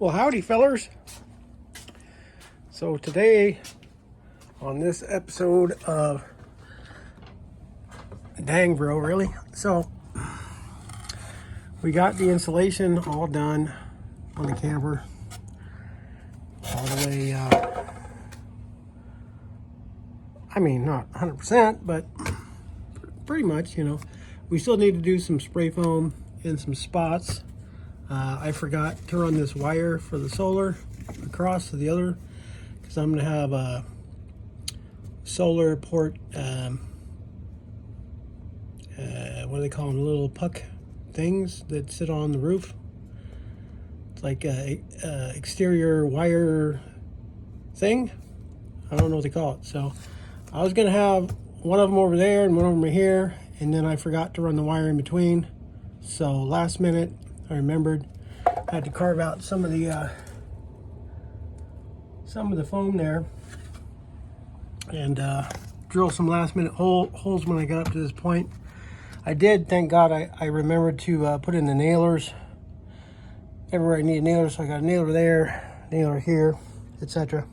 Well, howdy, fellers. So today, on this episode of Dang Bro, really? So, we got the insulation all done on the camper. All the way, I mean, not 100%, but pretty much, you know. We still need to do some spray foam in some spots. I forgot to run this wire for the solar across to the other, because I'm going to have a solar port, what do they call them, little puck things that sit on the roof. It's like a exterior wire thing. I don't know what they call it. So I was going to have one of them over there and one of them here, and then I forgot to run the wire in between. So last minute, I remembered I had to carve out some of the foam there and drill some last minute holes when I got up to this point. I did, thank God, I remembered to put in the nailers everywhere I need nailers. So I got a nailer there, nailer here, etc.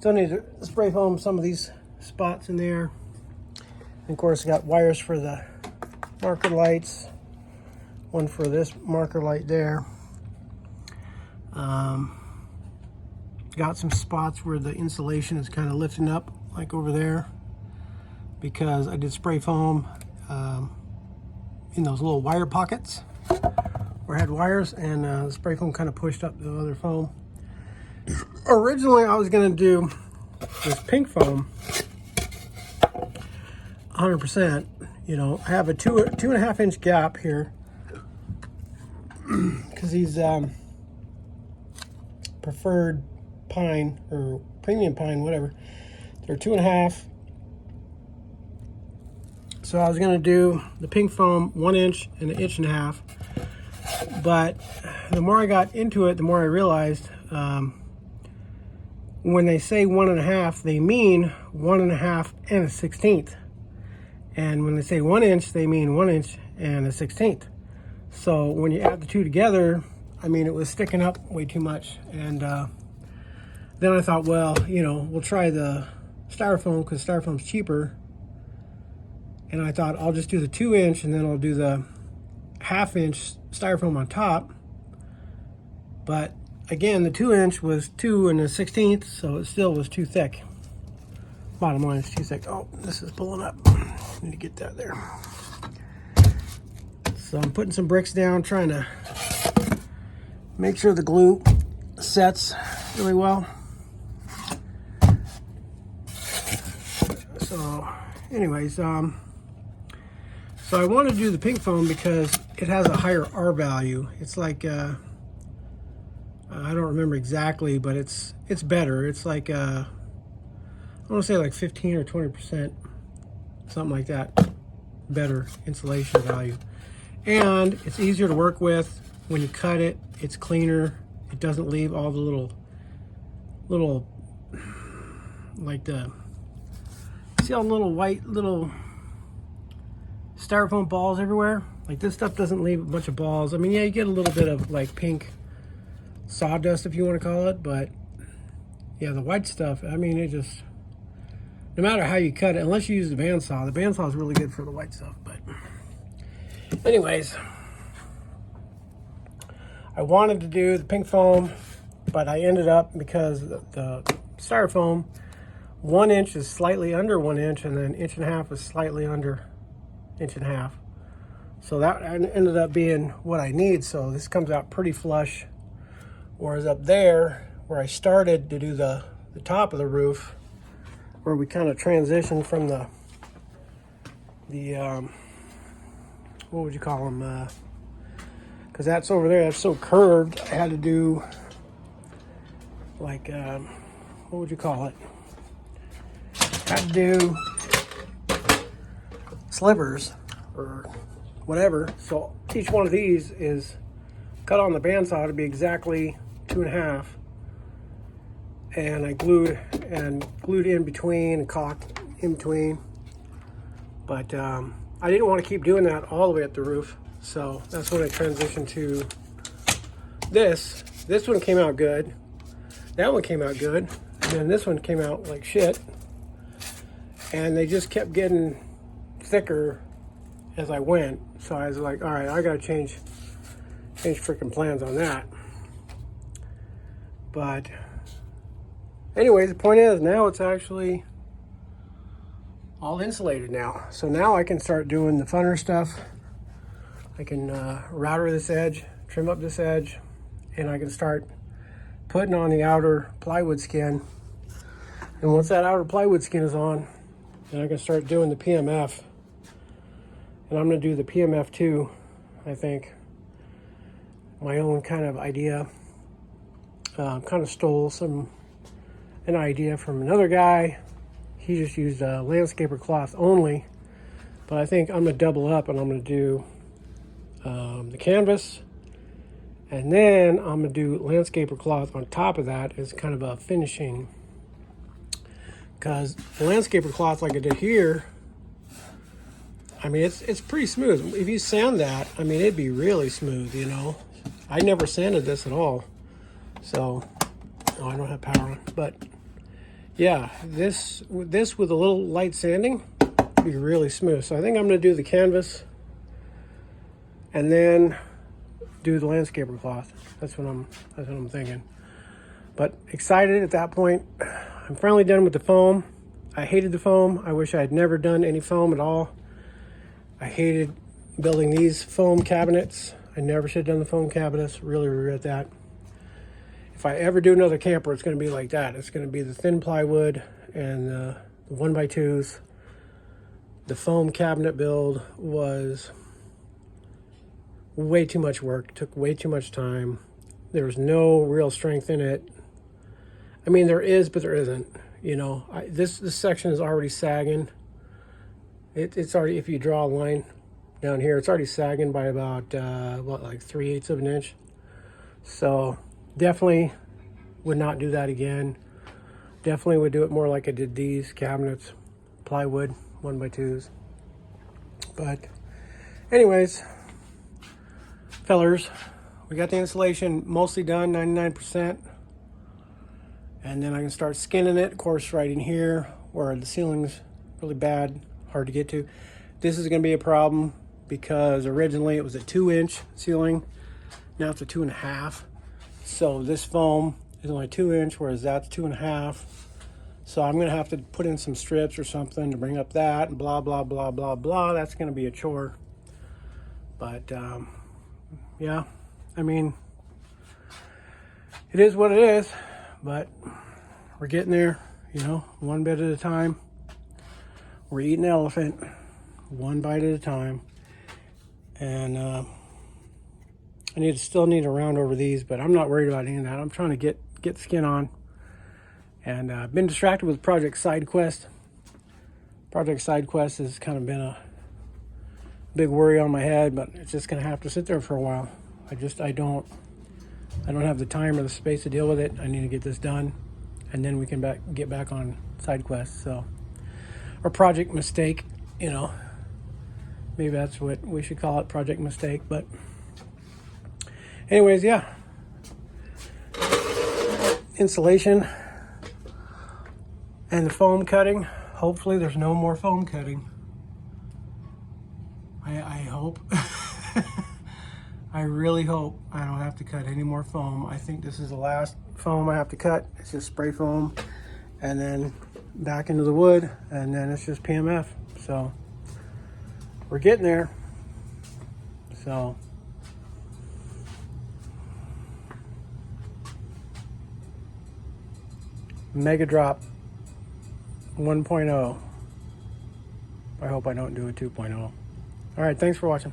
Still need to spray foam some of these spots in there. And of course, I got wires for the marker lights. One for this marker light there. Got some spots where the insulation is kind of lifting up, like over there, because I did spray foam in those little wire pockets where I had wires, and the spray foam kind of pushed up the other foam. Originally, I was going to do this pink foam 100%. You know, I have a 2.5 inch gap here, because these preferred pine or premium pine, whatever, they're 2.5. So I was going to do the pink foam 1 inch and 1.5 inches, but the more I got into it, the more I realized when they say 1.5, they mean 1.5 and 1/16, and when they say 1 inch, they mean 1 inch and 1/16. So when you add the two together, I mean, it was sticking up way too much. And then I thought, well, you know, we'll try the styrofoam, because styrofoam's cheaper. And I thought I'll just do the 2 inch, and then I'll do the 1/2 inch styrofoam on top. But again, the 2 inch was 2 1/16, so it still was too thick. Bottom line is too thick. Oh, this is pulling up. Need to get that there. So I'm putting some bricks down, trying to make sure the glue sets really well. So anyways, so I want to do the pink foam because it has a higher R value. It's like, I don't remember exactly, but it's better. It's like, I want to say like 15 or 20%, something like that, better insulation value. And it's easier to work with. When you cut it, it's cleaner. It doesn't leave all the little like see all the little white little styrofoam balls everywhere? Like, this stuff doesn't leave a bunch of balls. I mean, yeah, you get a little bit of like pink sawdust, if you want to call it, but yeah, the white stuff, I mean, it just, no matter how you cut it, unless you use the bandsaw is really good for the white stuff. But anyways, I wanted to do the pink foam, but I ended up, because the styrofoam 1 inch is slightly under 1 inch, and then 1.5 inches is slightly under 1.5 inches. So that ended up being what I need. So this comes out pretty flush. Whereas up there, where I started to do the top of the roof, where we kind of transitioned from the what would you call them? Because that's over there, that's so curved, I had to do like, what would you call it? I had to do slivers or whatever. So each one of these is cut on the bandsaw to be exactly 2.5. And I glued in between and caulked in between. But I didn't want to keep doing that all the way up the roof. So that's when I transitioned to this, this one came out good. That one came out good. And then this one came out like shit. And they just kept getting thicker as I went. So I was like, all right, I gotta change freaking plans on that. But anyways, the point is now it's actually all insulated now. So now I can start doing the funner stuff. I can router this edge, trim up this edge, and I can start putting on the outer plywood skin. And once that outer plywood skin is on, then I can start doing the PMF. And I'm gonna do the PMF too, I think. My own kind of idea. Kind of stole an idea from another guy. He just used landscaper cloth only. But I think I'm gonna double up and I'm gonna do the canvas. And then I'm gonna do landscaper cloth on top of that as kind of a finishing. Because the landscaper cloth like I did here, I mean, it's pretty smooth. If you sand that, I mean, it'd be really smooth, you know. I never sanded this at all. So, oh, I don't have power on. But, yeah, this with a little light sanding would be really smooth. So I think I'm going to do the canvas and then do the landscaper cloth. That's what I'm thinking. But excited at that point. I'm finally done with the foam. I hated the foam. I wish I had never done any foam at all. I hated building these foam cabinets. I never should have done the foam cabinets. Really regret that. If I ever do another camper, it's going to be like that. It's going to be the thin plywood and the 1x2s. The foam cabinet build was way too much work. Took way too much time. There was no real strength in it. I mean, there is, but there isn't. You know, this section is already sagging. It's already, if you draw a line down here, it's already sagging by about, like 3/8 of an inch. So definitely would not do that again. Definitely would do it more like I did these cabinets, plywood, 1x2s. But anyways, fellers, we got the insulation mostly done, 99%. And then I can start skinning it, of course, right in here where the ceiling's really bad, hard to get to. This is going to be a problem because originally it was a 2-inch ceiling. Now it's a 2.5. So this foam is only 2-inch, whereas that's 2.5. So I'm going to have to put in some strips or something to bring up that, and blah, blah, blah, blah, blah. That's going to be a chore. But, yeah, I mean, it is what it is. But we're getting there, you know, one bit at a time. We're eating elephant, one bite at a time. And I still need to round over these, but I'm not worried about any of that. I'm trying to get skin on. And I've been distracted with Project Side Quest. Project Side Quest has kind of been a big worry on my head, but it's just going to have to sit there for a while. I don't have the time or the space to deal with it. I need to get this done, and then we can get back on Side Quest. So, or Project Mistake, you know. Maybe that's what we should call it, Project Mistake. But anyways, yeah. Insulation and the foam cutting. Hopefully there's no more foam cutting. I hope. I really hope I don't have to cut any more foam. I think this is the last foam I have to cut. It's just spray foam and then back into the wood, and then it's just PMF. So we're getting there. So Mega Drop 1.0. I hope I don't do a 2.0. All right, thanks for watching.